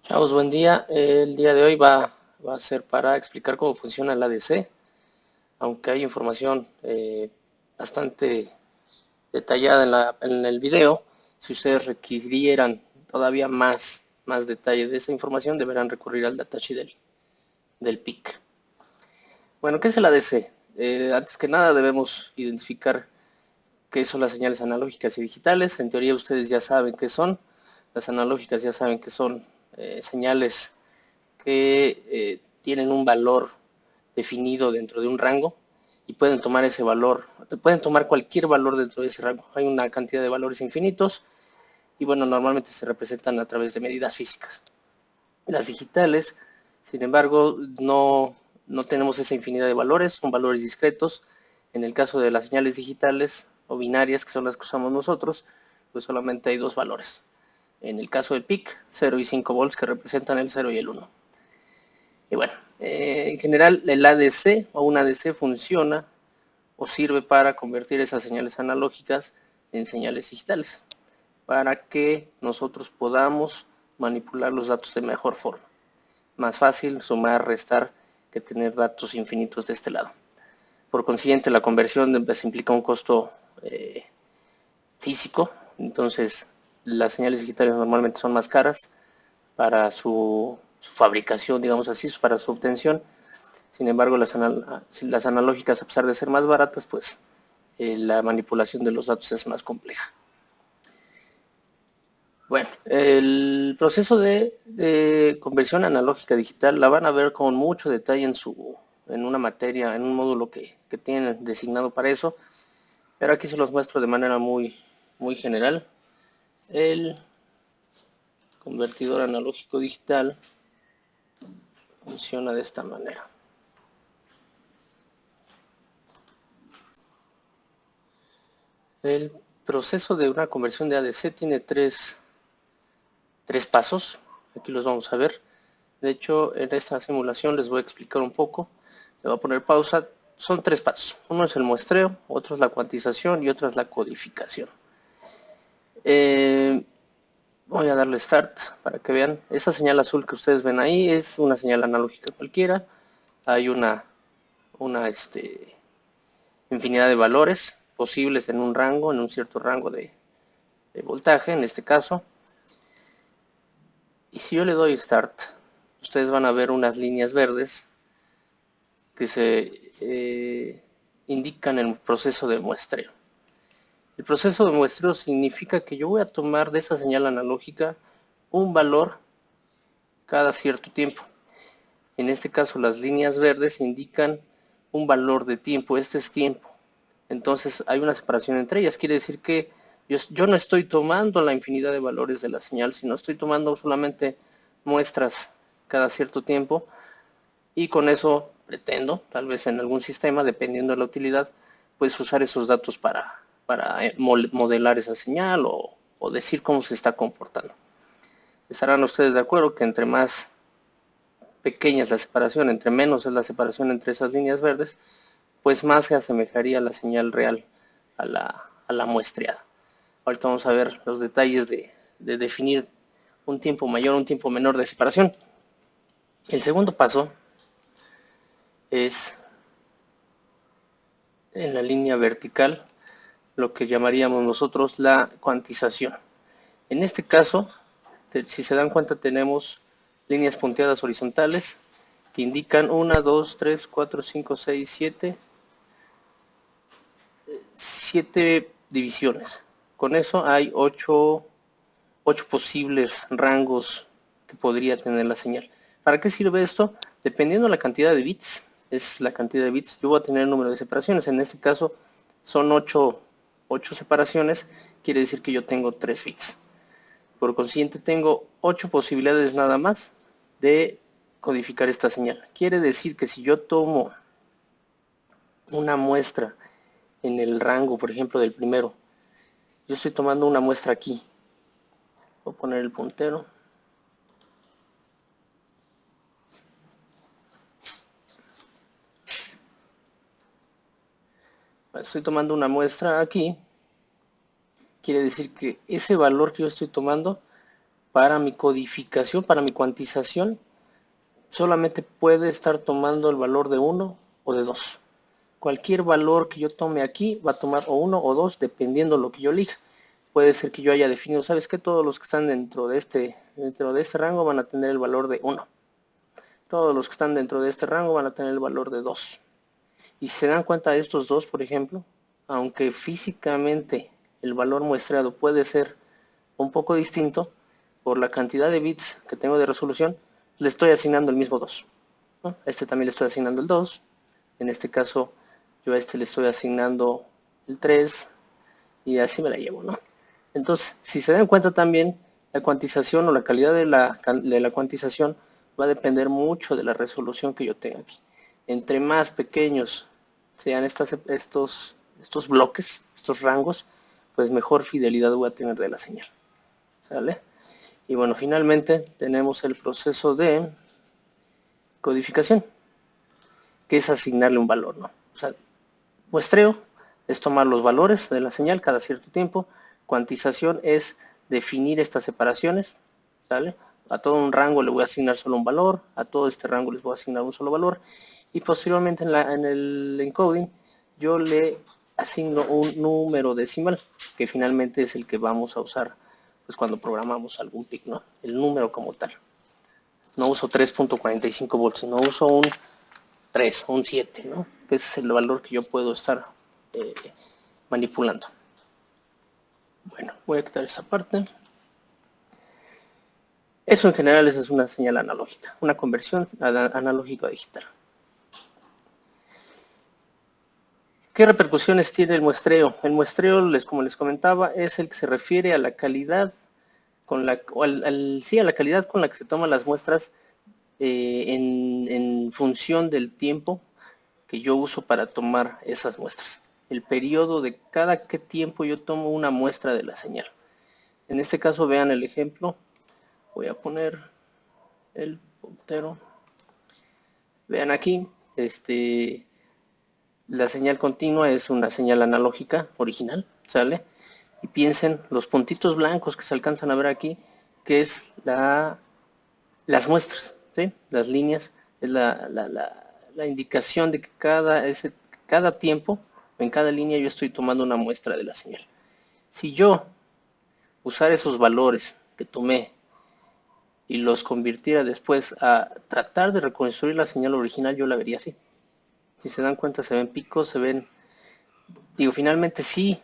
Chavos, buen día. El día de hoy va a ser para explicar cómo funciona el ADC, aunque hay información bastante detallada en el video. Si ustedes requirieran todavía más detalle de esa información, deberán recurrir al datasheet del PIC. Bueno, ¿qué es el ADC? Antes que nada debemos identificar qué son las señales analógicas y digitales. En teoría ustedes ya saben qué son. Las analógicas ya saben que son señales que tienen un valor definido dentro de un rango y pueden tomar ese valor, pueden tomar cualquier valor dentro de ese rango. Hay una cantidad de valores infinitos y bueno, normalmente se representan a través de medidas físicas. Las digitales, sin embargo, no tenemos esa infinidad de valores, son valores discretos. En el caso de las señales digitales o binarias, que son las que usamos nosotros, pues solamente hay dos valores. En el caso del PIC, 0 y 5 volts, que representan el 0 y el 1. Y bueno, en general el ADC o un ADC funciona o sirve para convertir esas señales analógicas en señales digitales, para que nosotros podamos manipular los datos de mejor forma. Más fácil sumar, restar, que tener datos infinitos de este lado. Por consiguiente, la conversión pues, implica un costo físico, entonces las señales digitales normalmente son más caras para su fabricación, digamos así, para su obtención. Sin embargo, las analógicas, a pesar de ser más baratas, pues la manipulación de los datos es más compleja. Bueno, el proceso de conversión analógica a digital la van a ver con mucho detalle en una materia, en un módulo que tienen designado para eso, pero aquí se los muestro de manera muy general. El convertidor analógico digital funciona de esta manera. El proceso de una conversión de ADC tiene tres pasos. Aquí los vamos a ver. De hecho, en esta simulación les voy a explicar un poco. Le voy a poner pausa. Son tres pasos. Uno es el muestreo, otro es la cuantización y otro es la codificación. Voy a darle start para que vean. Esa señal azul que ustedes ven ahí es una señal analógica cualquiera. Hay una infinidad de valores posibles en un rango, en un cierto rango de voltaje, en este caso. Y si yo le doy start, ustedes van a ver unas líneas verdes que se indican el proceso de muestreo. El proceso de muestreo significa que yo voy a tomar de esa señal analógica un valor cada cierto tiempo. En este caso las líneas verdes indican un valor de tiempo, este es tiempo. Entonces hay una separación entre ellas, quiere decir que yo no estoy tomando la infinidad de valores de la señal, sino estoy tomando solamente muestras cada cierto tiempo y con eso pretendo, tal vez en algún sistema, dependiendo de la utilidad, pues usar esos datos para modelar esa señal o decir cómo se está comportando. Estarán ustedes de acuerdo que entre más pequeña es la separación, entre menos es la separación entre esas líneas verdes, pues más se asemejaría la señal real a la muestreada. Ahorita vamos a ver los detalles de definir un tiempo mayor o un tiempo menor de separación. El segundo paso es en la línea vertical, lo que llamaríamos nosotros la cuantización. En este caso, si se dan cuenta, tenemos líneas punteadas horizontales que indican 1, 2, 3, 4, 5, 6, 7 divisiones. Con eso hay 8 posibles rangos que podría tener la señal. ¿Para qué sirve esto? Dependiendo de la cantidad de bits, es la cantidad de bits, yo voy a tener el número de separaciones. En este caso son 8 separaciones, quiere decir que yo tengo 3 bits. Por consiguiente tengo 8 posibilidades nada más de codificar esta señal. Quiere decir que si yo tomo una muestra en el rango, por ejemplo, del primero, yo estoy tomando una muestra aquí. Voy a poner el puntero. Estoy tomando una muestra aquí. Quiere decir que ese valor que yo estoy tomando para mi codificación, para mi cuantización, solamente puede estar tomando el valor de 1 o de 2. Cualquier valor que yo tome aquí va a tomar o 1 o 2, dependiendo de lo que yo elija. Puede ser que yo haya definido, ¿sabes qué? Todos los que están dentro de este rango van a tener el valor de 1. Todos los que están dentro de este rango van a tener el valor de 2. Y si se dan cuenta de estos dos, por ejemplo, aunque físicamente el valor muestreado puede ser un poco distinto, por la cantidad de bits que tengo de resolución, le estoy asignando el mismo 2. ¿No? A este también le estoy asignando el 2. En este caso, yo a este le estoy asignando el 3. Y así me la llevo, ¿no? Entonces, si se dan cuenta también, la cuantización o la calidad de la cuantización va a depender mucho de la resolución que yo tenga aquí. Entre más pequeños sean estos bloques, estos rangos, pues mejor fidelidad voy a tener de la señal. ¿Sale? Y bueno, finalmente tenemos el proceso de codificación, que es asignarle un valor, ¿no? O sea, muestreo es tomar los valores de la señal cada cierto tiempo. Cuantización es definir estas separaciones, ¿sale? A todo un rango le voy a asignar solo un valor, a todo este rango les voy a asignar un solo valor, y posteriormente en el encoding yo le asigno un número decimal, que finalmente es el que vamos a usar pues cuando programamos algún PIC, ¿no? El número como tal. No uso 3.45 volts, no uso un 3 o un 7, ¿no? Ese es el valor que yo puedo estar manipulando. Bueno, voy a quitar esta parte. Eso en general es una señal analógica, una conversión analógica a digital. ¿Qué repercusiones tiene el muestreo? El muestreo, como les comentaba, es el que se refiere a la calidad con la, a la calidad con la que se toman las muestras en función del tiempo que yo uso para tomar esas muestras. El periodo de cada qué tiempo yo tomo una muestra de la señal. En este caso vean el ejemplo. Voy a poner el puntero. Vean aquí, la señal continua es una señal analógica original, ¿sale? Y piensen los puntitos blancos que se alcanzan a ver aquí, que es las muestras, ¿sí? Las líneas, es la indicación de que cada tiempo, en cada línea yo estoy tomando una muestra de la señal. Si yo usara esos valores que tomé y los convirtiera después a tratar de reconstruir la señal original, yo la vería así. Si se dan cuenta, se ven picos, se ven... Digo, finalmente sí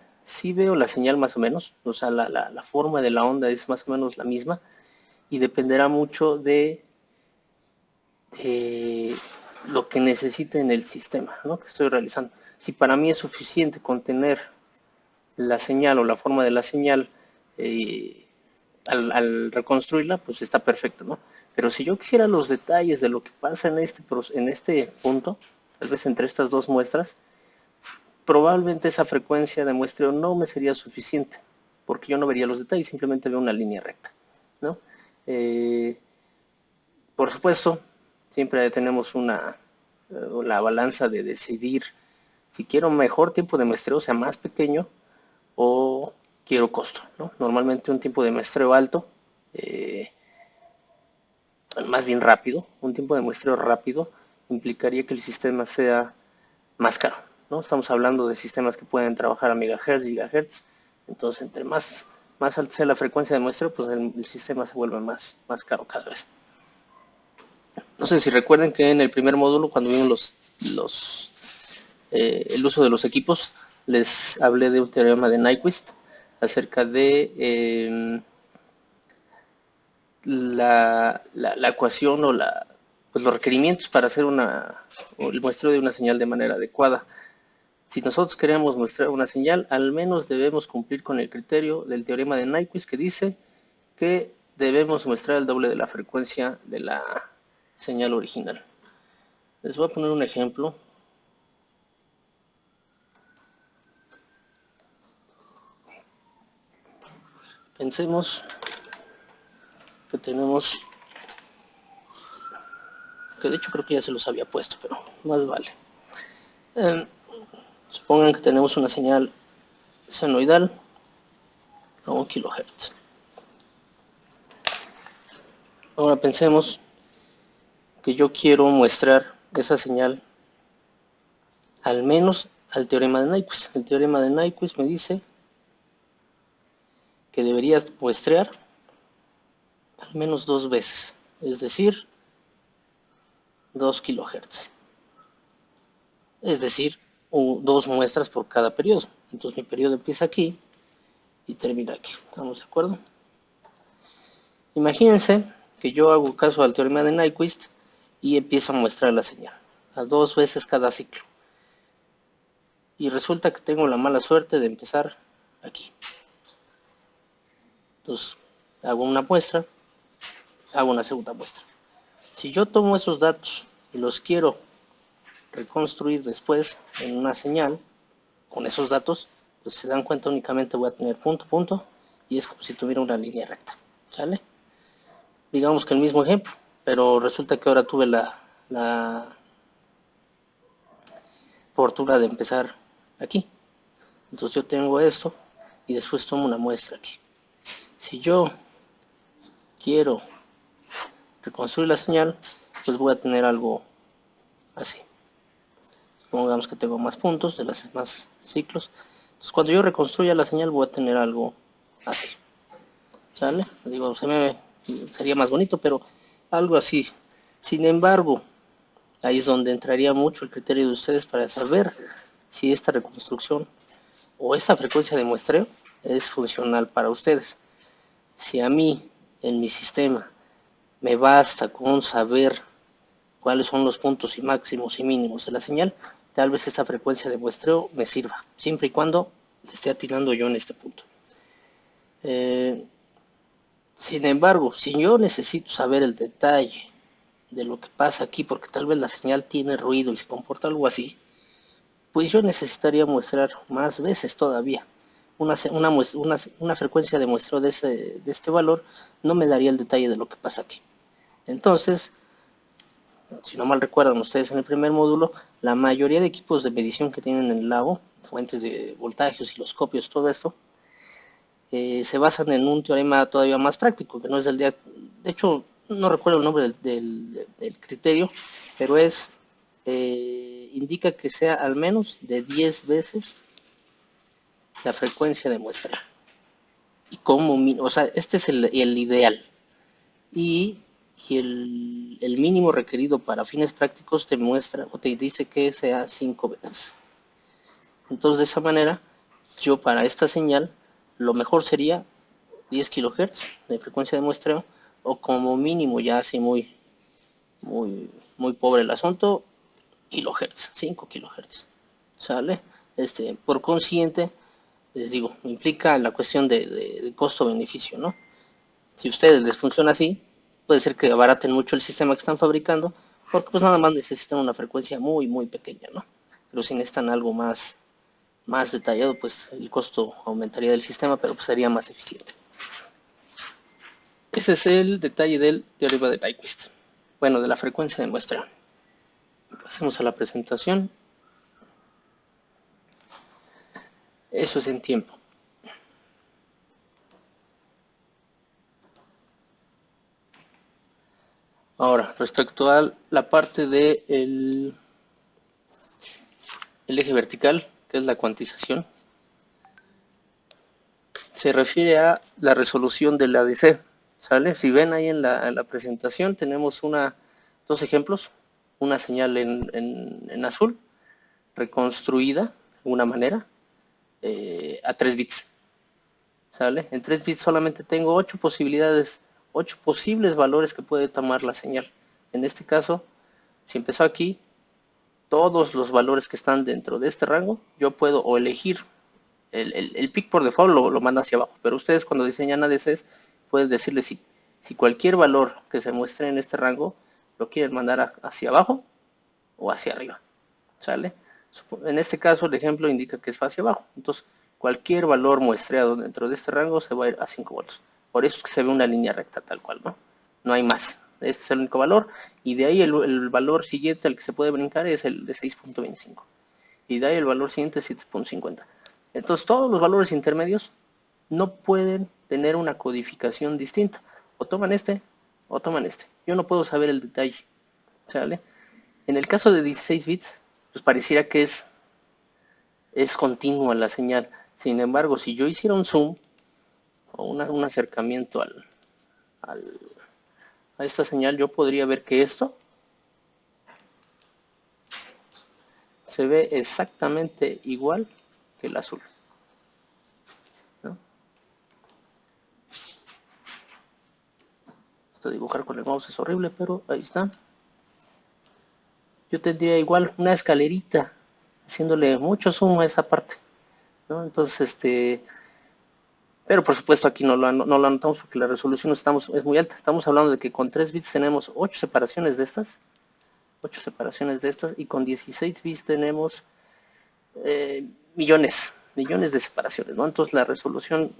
veo la señal más o menos, o sea, la forma de la onda es más o menos la misma, y dependerá mucho de lo que necesite en el sistema, ¿no? Que estoy realizando. Si para mí es suficiente contener la señal o la forma de la señal al reconstruirla, pues está perfecto, ¿no? Pero si yo quisiera los detalles de lo que pasa en este punto, tal vez entre estas dos muestras, probablemente esa frecuencia de muestreo no me sería suficiente, porque yo no vería los detalles, simplemente veo una línea recta, ¿no? Por supuesto, siempre tenemos la balanza de decidir si quiero mejor tiempo de muestreo, sea más pequeño, o quiero costo, ¿no? Normalmente un tiempo de muestreo alto, más bien rápido, un tiempo de muestreo rápido implicaría que el sistema sea más caro, ¿no? Estamos hablando de sistemas que pueden trabajar a megahertz, gigahertz, entonces entre más alta sea la frecuencia de muestreo, pues el sistema se vuelve más caro cada vez. No sé si recuerden que en el primer módulo, cuando vimos el uso de los equipos, les hablé de un teorema de Nyquist acerca de la ecuación o pues los requerimientos para hacer el muestreo de una señal de manera adecuada. Si nosotros queremos muestrar una señal, al menos debemos cumplir con el criterio del teorema de Nyquist, que dice que debemos muestrar el doble de la frecuencia de la señal original. Les voy a poner un ejemplo. Pensemos que tenemos, que de hecho creo que ya se los había puesto, pero más vale. Supongan que tenemos una señal senoidal a 1 kHz. Ahora pensemos que yo quiero muestrar esa señal al menos al teorema de Nyquist. El teorema de Nyquist me dice que deberías muestrear al menos 2 veces, es decir, 2 kHz. Es decir, 2 muestras por cada periodo. Entonces mi periodo empieza aquí y termina aquí. ¿Estamos de acuerdo? Imagínense que yo hago caso al teorema de Nyquist y empiezo a mostrar la señal a 2 veces cada ciclo. Y resulta que tengo la mala suerte de empezar aquí. Entonces hago una muestra, hago una segunda muestra. Si yo tomo esos datos y los quiero reconstruir después en una señal con esos datos, pues se dan cuenta, únicamente voy a tener punto, punto, y es como si tuviera una línea recta. ¿Sale? Digamos que el mismo ejemplo, pero resulta que ahora tuve la fortuna de empezar aquí. Entonces yo tengo esto y después tomo una muestra aquí. Si yo quiero reconstruir la señal, pues voy a tener algo así. Supongamos que tengo más puntos, de los más ciclos. Entonces cuando yo reconstruya la señal voy a tener algo así. ¿Sale? Digo, sería más bonito, pero algo así. Sin embargo, ahí es donde entraría mucho el criterio de ustedes para saber si esta reconstrucción o esta frecuencia de muestreo es funcional para ustedes. Si a mí, en mi sistema, me basta con saber cuáles son los puntos y máximos y mínimos de la señal, tal vez esta frecuencia de muestreo me sirva, siempre y cuando esté atinando yo en este punto. Sin embargo, si yo necesito saber el detalle de lo que pasa aquí, porque tal vez la señal tiene ruido y se comporta algo así, pues yo necesitaría muestrar más veces todavía. Una frecuencia de muestreo de este valor no me daría el detalle de lo que pasa aquí. Entonces, si no mal recuerdan ustedes en el primer módulo, la mayoría de equipos de medición que tienen en el labo, fuentes de voltajes, osciloscopios, todo esto, se basan en un teorema todavía más práctico, que no es del día. De hecho, no recuerdo el nombre del criterio, pero indica que sea al menos de 10 veces la frecuencia de muestra. Y o sea, este es el ideal. Y el mínimo requerido para fines prácticos te muestra o te dice que sea 5 veces. Entonces, de esa manera, yo para esta señal, lo mejor sería 10 kHz de frecuencia de muestreo, o como mínimo, ya así muy pobre el asunto, kilohertz, 5 kHz. ¿Sale? Por consiguiente, les digo, implica la cuestión de costo-beneficio, ¿no? Si a ustedes les funciona así, puede ser que abaraten mucho el sistema que están fabricando, porque pues nada más necesitan una frecuencia muy pequeña, ¿no? Pero si necesitan algo más detallado, pues el costo aumentaría del sistema, pero pues sería más eficiente. Ese es el detalle del teorema de Nyquist. Bueno, de la frecuencia de muestreo. Pasemos a la presentación. Eso es en tiempo. Ahora, respecto a la parte del eje vertical, que es la cuantización, se refiere a la resolución del ADC. ¿Sale? Si ven ahí en la presentación, tenemos dos ejemplos. Una señal en azul, reconstruida de alguna manera, a 3 bits. ¿Sale? En 3 bits solamente tengo 8 posibilidades, 8 posibles valores que puede tomar la señal. En este caso, si empezó aquí, todos los valores que están dentro de este rango, yo puedo o elegir el pic por default lo manda hacia abajo, pero ustedes cuando diseñan ADCs pueden decirle si cualquier valor que se muestre en este rango lo quieren mandar hacia abajo o hacia arriba. ¿Sale? En este caso el ejemplo indica que es hacia abajo, entonces cualquier valor muestreado dentro de este rango se va a ir a 5 voltios. Por eso es que se ve una línea recta tal cual, ¿no? No hay más. Este es el único valor, y de ahí el valor siguiente al que se puede brincar es el de 6.25. Y de ahí el valor siguiente es 7.50. Entonces todos los valores intermedios no pueden tener una codificación distinta. O toman este o toman este. Yo no puedo saber el detalle, ¿sale? En el caso de 16 bits, pues pareciera que es continua la señal. Sin embargo, si yo hiciera un zoom o un acercamiento a esta señal, yo podría ver que esto se ve exactamente igual que el azul, ¿no? Esto de dibujar con el mouse es horrible, pero ahí está. Yo tendría igual una escalerita haciéndole mucho zoom a esta parte, ¿no? Entonces, pero por supuesto aquí no lo anotamos porque la resolución es muy alta. Estamos hablando de que con 3 bits tenemos 8 separaciones de estas, y con 16 bits tenemos millones de separaciones, ¿no? Entonces la resolución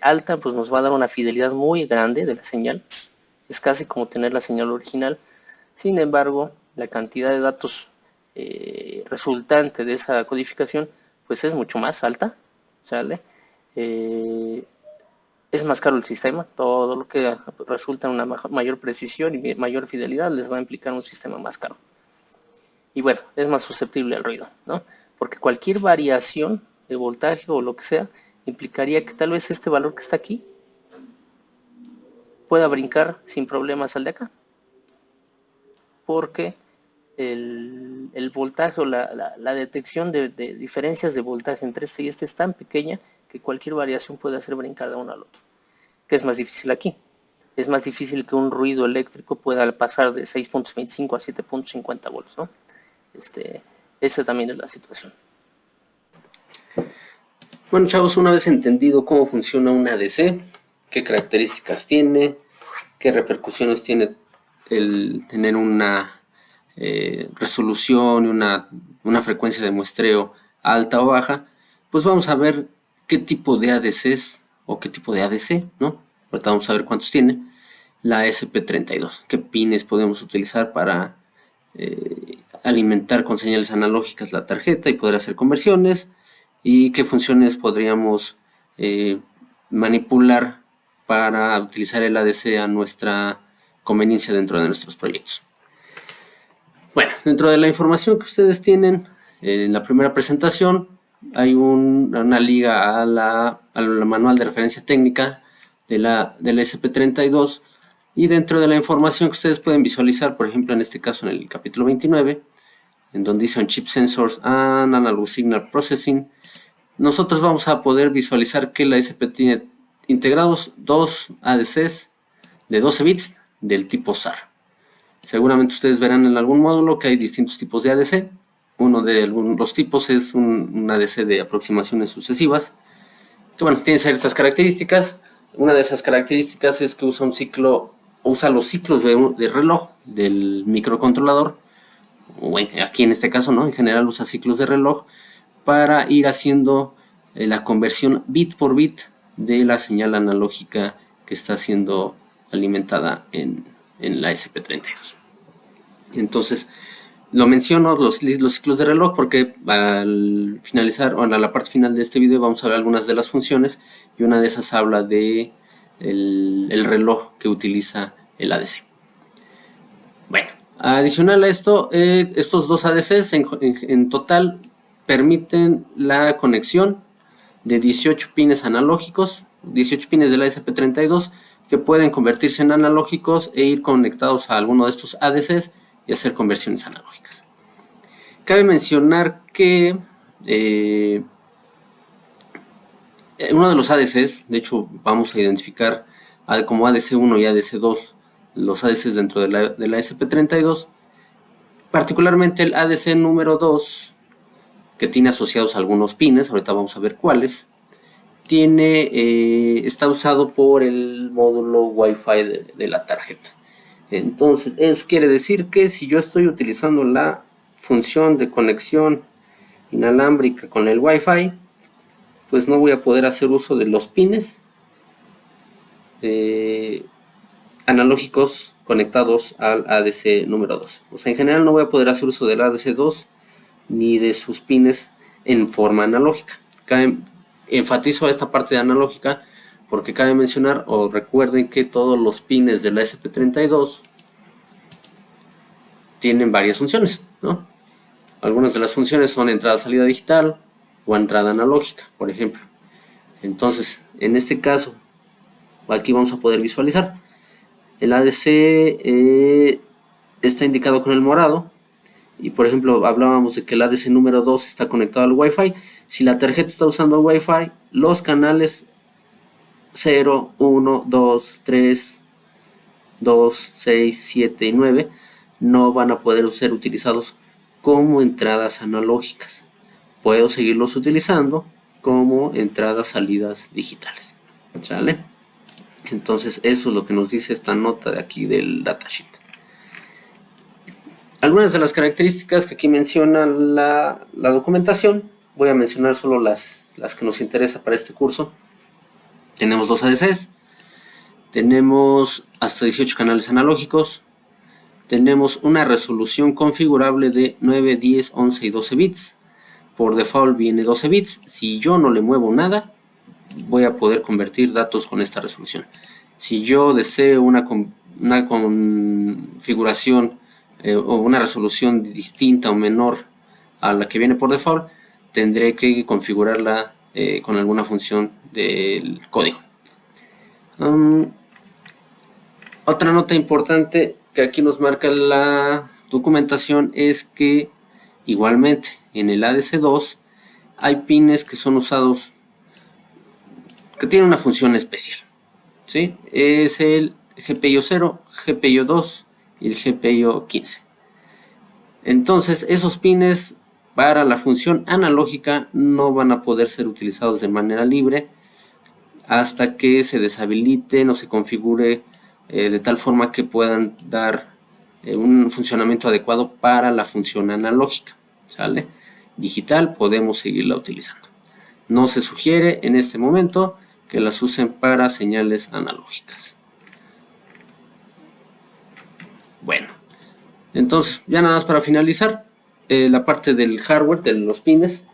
alta pues nos va a dar una fidelidad muy grande de la señal. Es casi como tener la señal original. Sin embargo, la cantidad de datos resultante de esa codificación pues es mucho más alta, ¿sale? Es más caro el sistema. Todo lo que resulta en una mayor precisión y mayor fidelidad les va a implicar un sistema más caro. Y bueno, es más susceptible al ruido, ¿no? Porque cualquier variación de voltaje o lo que sea implicaría que tal vez este valor que está aquí pueda brincar sin problemas al de acá, porque el voltaje o la detección de diferencias de voltaje entre este y este es tan pequeña que cualquier variación puede hacer brincar de uno al otro. ¿Qué es más difícil aquí? Es más difícil que un ruido eléctrico pueda pasar de 6.25 a 7.50 volts, ¿no? Esa también es la situación. Bueno, chavos, una vez entendido cómo funciona una ADC, qué características tiene, qué repercusiones tiene el tener una resolución y una frecuencia de muestreo alta o baja, pues vamos a ver qué tipo de ADCs o qué tipo de ADC, ¿no? Ahorita vamos a ver cuántos tiene. La SP32, qué pines podemos utilizar para alimentar con señales analógicas la tarjeta y poder hacer conversiones, y qué funciones podríamos manipular para utilizar el ADC a nuestra conveniencia dentro de nuestros proyectos. Bueno, dentro de la información que ustedes tienen en la primera presentación hay una liga al manual de referencia técnica de la SP32, y dentro de la información que ustedes pueden visualizar, por ejemplo en este caso en el capítulo 29, en donde dice on chip sensors and analog signal processing, nosotros vamos a poder visualizar que la SP tiene integrados dos ADCs de 12 bits del tipo SAR. Seguramente ustedes verán en algún módulo que hay distintos tipos de ADC. Uno de los tipos es un ADC de aproximaciones sucesivas, que bueno, tiene ciertas características. Una de esas características es que usa los ciclos de reloj del microcontrolador. Bueno, aquí en este caso, ¿no? En general usa ciclos de reloj para ir haciendo la conversión bit por bit de la señal analógica que está siendo alimentada en la SP32. Entonces, lo menciono los ciclos de reloj porque al finalizar, o a la parte final de este video, vamos a ver algunas de las funciones, y una de esas habla de el reloj que utiliza el ADC. Bueno, adicional a esto, estos dos ADCs en total permiten la conexión de 18 pines analógicos, 18 pines de la SP32, que pueden convertirse en analógicos e ir conectados a alguno de estos ADCs y hacer conversiones analógicas. Cabe mencionar que uno de los ADCs, de hecho vamos a identificar como ADC1 y ADC2 los ADCs dentro de la SP32, particularmente el ADC número 2, que tiene asociados algunos pines, ahorita vamos a ver cuáles, está usado por el módulo Wi-Fi de la tarjeta. Entonces, eso quiere decir que si yo estoy utilizando la función de conexión inalámbrica con el Wi-Fi, pues no voy a poder hacer uso de los pines analógicos conectados al ADC número 2. O sea, en general no voy a poder hacer uso del ADC 2 ni de sus pines en forma analógica. Enfatizo esta parte de analógica porque cabe mencionar, o recuerden que todos los pines de la SP32 tienen varias funciones, ¿no? Algunas de las funciones son entrada-salida digital o entrada analógica, por ejemplo. Entonces, en este caso, aquí vamos a poder visualizar. El ADC está indicado con el morado. Y por ejemplo, hablábamos de que el ADC número 2 está conectado al Wi-Fi. Si la tarjeta está usando Wi-Fi, los canales 0, 1, 2, 3, 2, 6, 7 y 9 no van a poder ser utilizados como entradas analógicas. Puedo seguirlos utilizando como entradas salidas digitales. ¿Sale? Entonces eso es lo que nos dice esta nota de aquí del datasheet. Algunas de las características que aquí menciona la documentación, voy a mencionar solo las que nos interesa para este curso. Tenemos 2 ADCs, tenemos hasta 18 canales analógicos, tenemos una resolución configurable de 9, 10, 11 y 12 bits. Por default viene 12 bits. Si yo no le muevo nada, voy a poder convertir datos con esta resolución. Si yo deseo una configuración o una resolución distinta o menor a la que viene por default, tendré que configurarla con alguna función del código. Otra nota importante que aquí nos marca la documentación es que igualmente en el ADC2 hay pines que son usados, que tienen una función especial, ¿sí? Es el GPIO 0, GPIO 2 y el GPIO 15. Entonces esos pines para la función analógica no van a poder ser utilizados de manera libre hasta que se deshabiliten o se configure de tal forma que puedan dar un funcionamiento adecuado para la función analógica. ¿Sale? Digital podemos seguirla utilizando. No se sugiere en este momento que las usen para señales analógicas. Bueno, entonces ya nada más para finalizar la parte del hardware, de los pines.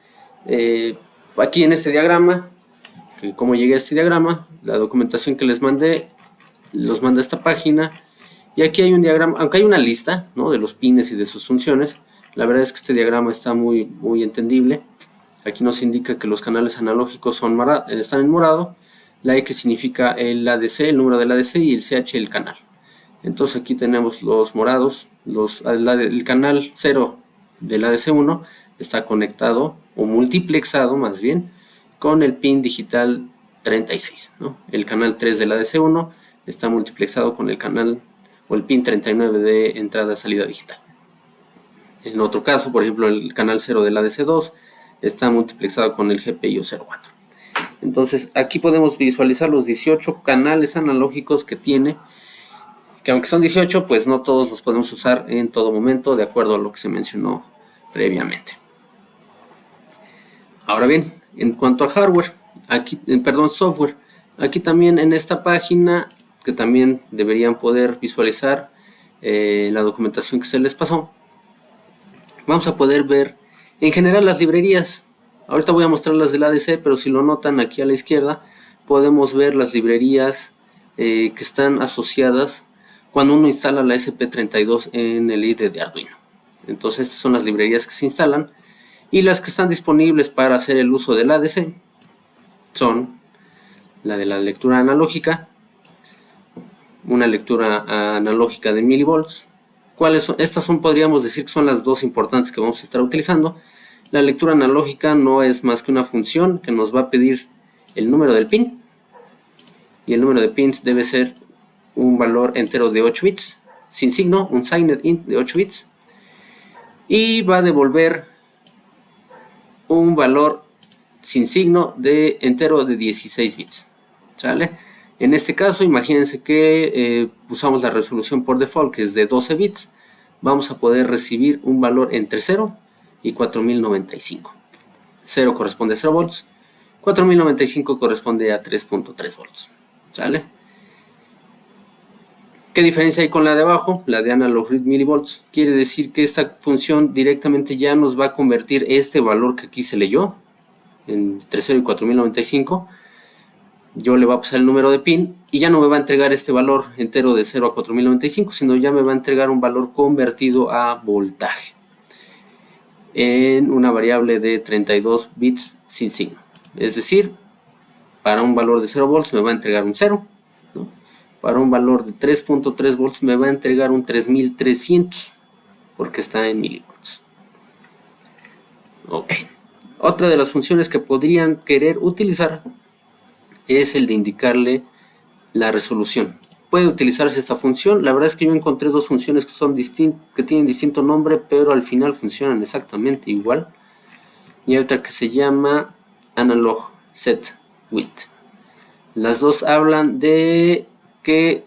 Aquí en este diagrama, cómo llegué a este diagrama, la documentación que les mandé, los manda a esta página. Y aquí hay un diagrama, aunque hay una lista, ¿no?, de los pines y de sus funciones. La verdad es que este diagrama está muy entendible. Aquí nos indica que los canales analógicos están en morado. La X significa el ADC, el número del ADC, y el CH el canal. Entonces aquí tenemos los morados. El canal 0 del ADC1 está conectado, o multiplexado más bien, con el pin digital 36, ¿no? El canal 3 del ADC1 está multiplexado con el canal o el pin 39 de entrada-salida digital. En otro caso, por ejemplo, el canal 0 del ADC2 está multiplexado con el GPIO 04. Entonces aquí podemos visualizar los 18 canales analógicos que tiene, que aunque son 18, pues no todos los podemos usar en todo momento, de acuerdo a lo que se mencionó previamente. Ahora bien, en cuanto a hardware, software, aquí también en esta página, que también deberían poder visualizar la documentación que se les pasó, vamos a poder ver en general las librerías. Ahorita voy a mostrar las del ADC, pero si lo notan aquí a la izquierda, podemos ver las librerías que están asociadas cuando uno instala la SP32 en el IDE de Arduino. Entonces estas son las librerías que se instalan, y las que están disponibles para hacer el uso del ADC son la de la lectura analógica, una lectura analógica de milivolts. ¿Cuáles son? Estas podríamos decir que son las dos importantes que vamos a estar utilizando. La lectura analógica no es más que una función que nos va a pedir el número del pin, y el número de pins debe ser un valor entero de 8 bits, sin signo, un signed int de 8 bits, y va a devolver un valor sin signo de entero de 16 bits. ¿Sale? En este caso, imagínense que usamos la resolución por default, que es de 12 bits. Vamos a poder recibir un valor entre 0 y 4095. 0 corresponde a 0 volts, 4095 corresponde a 3.3 volts. ¿Sale? ¿Qué diferencia hay con la de abajo? La de Analog Read Millivolts. Quiere decir que esta función directamente ya nos va a convertir este valor que aquí se leyó, entre 0 y 4095, yo le voy a pasar el número de pin y ya no me va a entregar este valor entero de 0 a 4095, sino ya me va a entregar un valor convertido a voltaje en una variable de 32 bits sin signo. Es decir, para un valor de 0 volts me va a entregar un 0, ¿no? Para un valor de 3.3 volts me va a entregar un 3300, porque está en milivolts. Ok. Otra de las funciones que podrían querer utilizar es el de indicarle la resolución. Puede utilizarse esta función. La verdad es que yo encontré dos funciones que tienen distinto nombre, pero al final funcionan exactamente igual. Y hay otra que se llama analog set width. Las dos hablan de que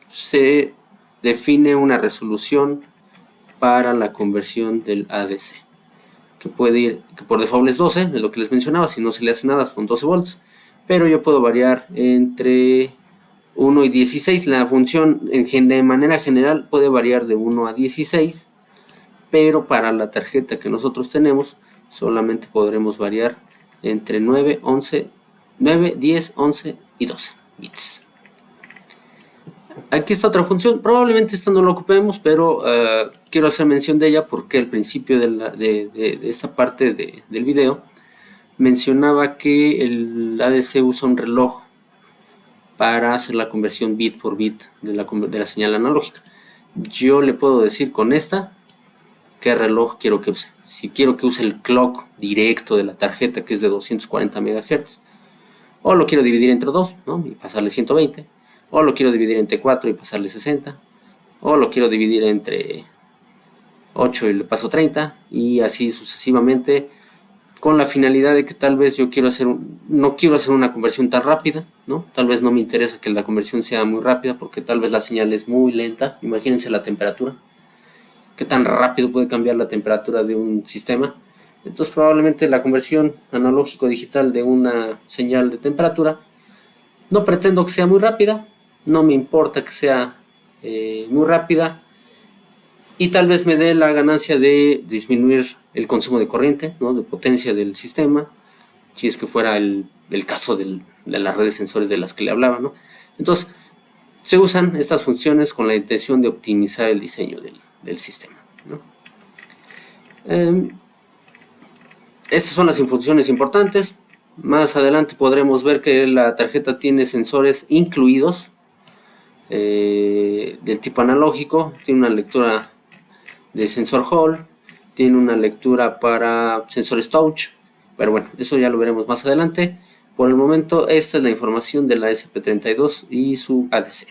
se define una resolución para la conversión del ADC, que puede ir, que por default es 12, es lo que les mencionaba. Si no se le hace nada son 12 volts, pero yo puedo variar entre 1 y 16. La función de manera general puede variar de 1 a 16, pero para la tarjeta que nosotros tenemos solamente podremos variar entre 9, 10, 11 y 12 bits. Aquí está otra función, probablemente esta no la ocupemos, pero quiero hacer mención de ella porque al principio de esta parte del video mencionaba que el ADC usa un reloj para hacer la conversión bit por bit de la señal analógica. Yo le puedo decir con esta qué reloj quiero que use. Si quiero que use el clock directo de la tarjeta, que es de 240 MHz, o lo quiero dividir entre 2, ¿no? Y pasarle 120, o lo quiero dividir entre 4 y pasarle 60, o lo quiero dividir entre 8 y le paso 30, y así sucesivamente, con la finalidad de que tal vez yo no quiero hacer una conversión tan rápida, ¿no? Tal vez no me interesa que la conversión sea muy rápida porque tal vez la señal es muy lenta. Imagínense la temperatura, qué tan rápido puede cambiar la temperatura de un sistema. Entonces probablemente la conversión analógico-digital de una señal de temperatura no pretendo que sea muy rápida, no me importa que sea muy rápida, y tal vez me dé la ganancia de disminuir el consumo de corriente, ¿no? De potencia del sistema, si es que fuera el caso de las redes sensores de las que le hablaba, ¿no? Entonces se usan estas funciones con la intención de optimizar el diseño del sistema, ¿no? Estas son las funciones importantes. Más adelante podremos ver que la tarjeta tiene sensores incluidos del tipo analógico. Tiene una lectura de sensor Hall, tiene una lectura para sensores touch, pero bueno, eso ya lo veremos más adelante. Por el momento esta es la información de la SP32 y su ADC.